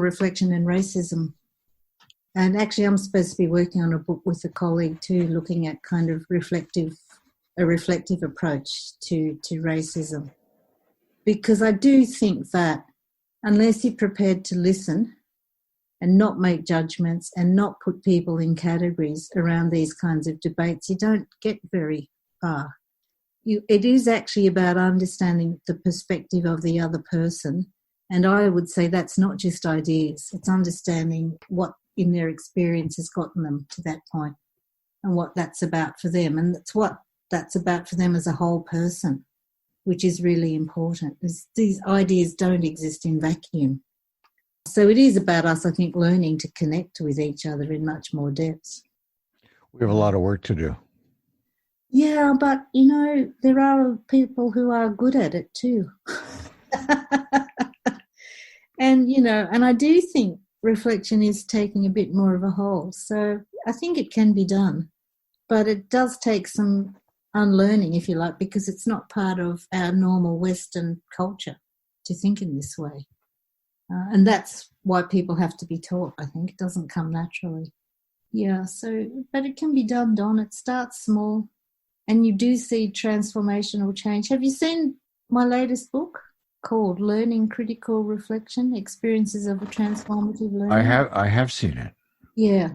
reflection and racism. And actually, I'm supposed to be working on a book with a colleague too, looking at kind of a reflective approach to racism. Because I do think that unless you're prepared to listen and not make judgments and not put people in categories around these kinds of debates, you don't get very far. It is actually about understanding the perspective of the other person. And I would say that's not just ideas. It's understanding what in their experience has gotten them to that point and what that's about for them. And that's what that's about for them as a whole person, which is really important. These ideas don't exist in vacuum. So it is about us, I think, learning to connect with each other in much more depth. We have a lot of work to do. Yeah, but, there are people who are good at it too. And I do think reflection is taking a bit more of a hold. So I think it can be done, but it does take some unlearning, if you like, because it's not part of our normal Western culture to think in this way. And that's why people have to be taught, I think. It doesn't come naturally. Yeah, but it can be done, Don. It starts small and you do see transformational change. Have you seen my latest book called Learning Critical Reflection, Experiences of a Transformative Learner? I have seen it. Yeah.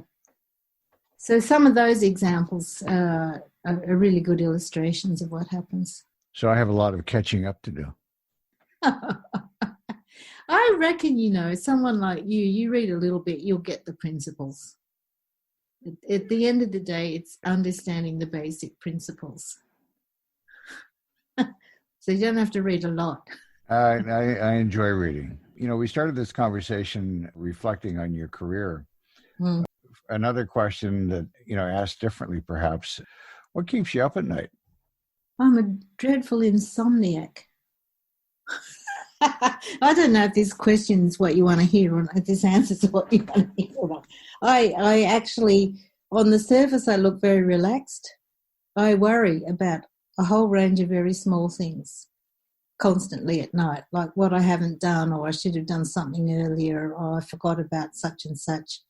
So some of those examples are really good illustrations of what happens. So I have a lot of catching up to do. I reckon, someone like you read a little bit, you'll get the principles. At the end of the day, it's understanding the basic principles. So you don't have to read a lot. I enjoy reading. We started this conversation reflecting on your career. Another question that, asked differently perhaps, what keeps you up at night? I'm a dreadful insomniac. I don't know if this question is what you want to hear or if this answers what you want to hear or not. I actually, on the surface, I look very relaxed. I worry about a whole range of very small things constantly at night, like what I haven't done, or I should have done something earlier, or I forgot about such and such,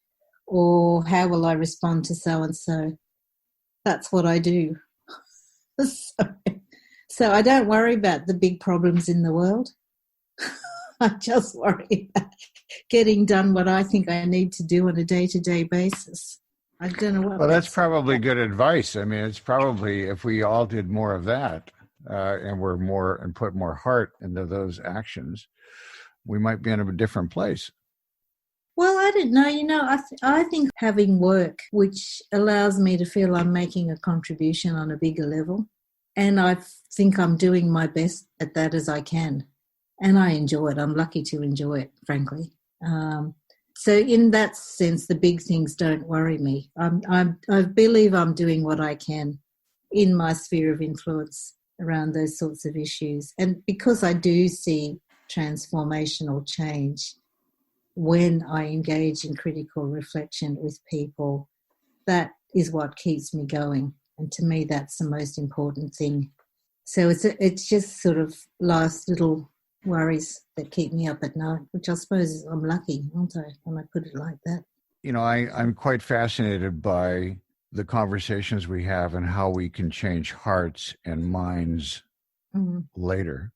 or how will I respond to so-and-so. That's what I do. So I don't worry about the big problems in the world. I just worry about getting done what I think I need to do on a day-to-day basis. I don't know what. Well, that's probably good advice. I mean, it's probably if we all did more of that and put more heart into those actions, we might be in a different place. Well, I don't know. I think having work which allows me to feel I'm making a contribution on a bigger level, and I think I'm doing my best at that as I can. And I enjoy it. I'm lucky to enjoy it, frankly. So in that sense, the big things don't worry me. I believe I'm doing what I can in my sphere of influence around those sorts of issues. And because I do see transformational change when I engage in critical reflection with people, that is what keeps me going. And to me, that's the most important thing. So it's just sort of last little worries that keep me up at night, which I suppose I'm lucky, aren't I, when I put it like that. I'm quite fascinated by the conversations we have and how we can change hearts and minds later.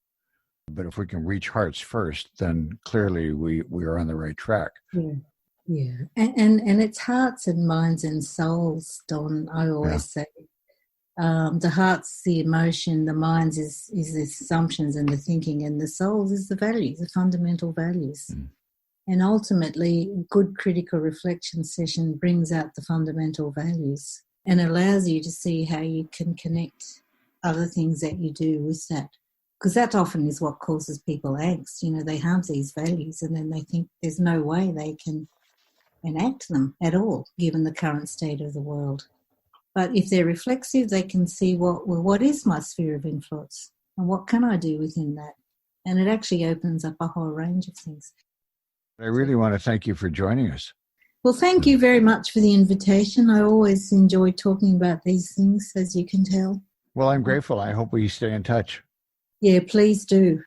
But if we can reach hearts first, then clearly we are on the right track. Yeah. And it's hearts and minds and souls, Don, I always say. The heart's the emotion, the minds is the assumptions and the thinking, and the souls is the values, the fundamental values. And ultimately, good critical reflection session brings out the fundamental values and allows you to see how you can connect other things that you do with that. Because that often is what causes people angst. They have these values and then they think there's no way they can enact them at all, given the current state of the world. But if they're reflexive, they can see what is my sphere of influence and what can I do within that? And it actually opens up a whole range of things. I really want to thank you for joining us. Well, thank you very much for the invitation. I always enjoy talking about these things, as you can tell. Well, I'm grateful. I hope we stay in touch. Yeah, please do.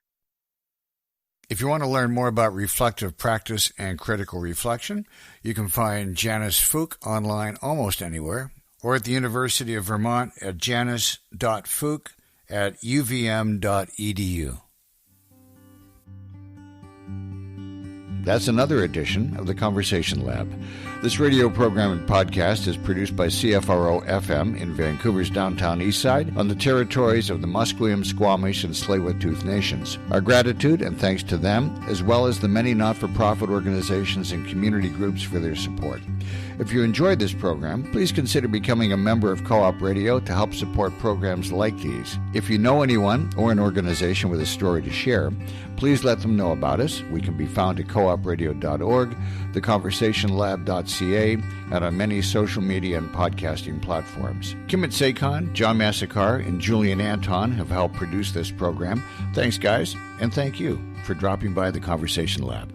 If you want to learn more about reflective practice and critical reflection, you can find Janice Fook online almost anywhere, or at the University of Vermont at janice.fook@uvm.edu. That's another edition of the Conversation Lab. This radio program and podcast is produced by CFRO-FM in Vancouver's downtown east side on the territories of the Musqueam, Squamish, and Tsleil-Waututh nations. Our gratitude and thanks to them, as well as the many not-for-profit organizations and community groups for their support. If you enjoyed this program, please consider becoming a member of Co-op Radio to help support programs like these. If you know anyone or an organization with a story to share, please let them know about us. We can be found at coopradio.org, theconversationlab.ca, and on many social media and podcasting platforms. Kimit Sekon, John Massacar, and Julian Anton have helped produce this program. Thanks, guys, and thank you for dropping by the Conversation Lab.